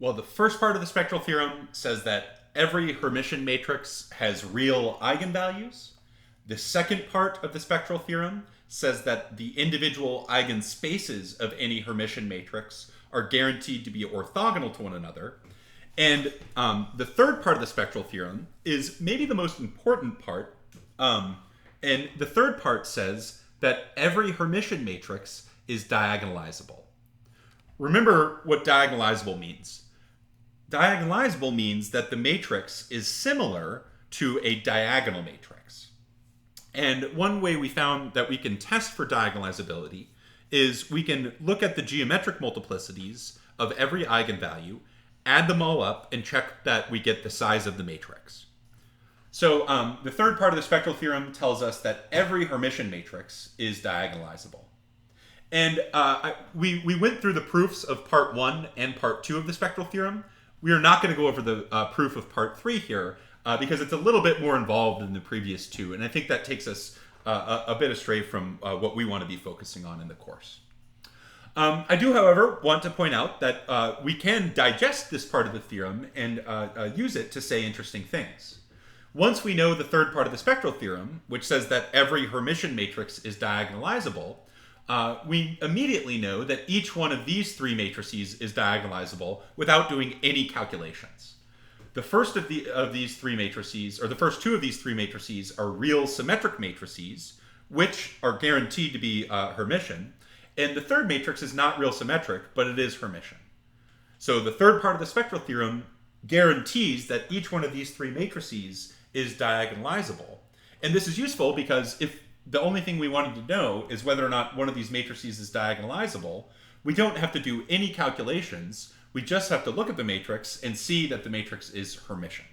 Well, the first part of the spectral theorem says that every Hermitian matrix has real eigenvalues. The second part of the spectral theorem says that the individual eigenspaces of any Hermitian matrix are guaranteed to be orthogonal to one another. And the third part of the spectral theorem is maybe the most important part. And the third part says that every Hermitian matrix is diagonalizable. Remember what diagonalizable means. Diagonalizable means that the matrix is similar to a diagonal matrix. And one way we found that we can test for diagonalizability is we can look at the geometric multiplicities of every eigenvalue, add them all up, and check that we get the size of the matrix. So the third part of the spectral theorem tells us that every Hermitian matrix is diagonalizable. And we went through the proofs of part 1 and part 2 of the spectral theorem. We are not going to go over the proof of part 3 here because it's a little bit more involved than the previous two. And I think that takes us a bit astray from what we want to be focusing on in the course. I do, however, want to point out that we can digest this part of the theorem and use it to say interesting things. Once we know the third part of the spectral theorem, which says that every Hermitian matrix is diagonalizable, we immediately know that each one of these three matrices is diagonalizable without doing any calculations. The first of these three matrices, or the first two of these three matrices, are real symmetric matrices, which are guaranteed to be Hermitian. And the third matrix is not real symmetric, but it is Hermitian. So the third part of the spectral theorem guarantees that each one of these three matrices is diagonalizable. And this is useful because if the only thing we wanted to know is whether or not one of these matrices is diagonalizable, we don't have to do any calculations. We just have to look at the matrix and see that the matrix is Hermitian.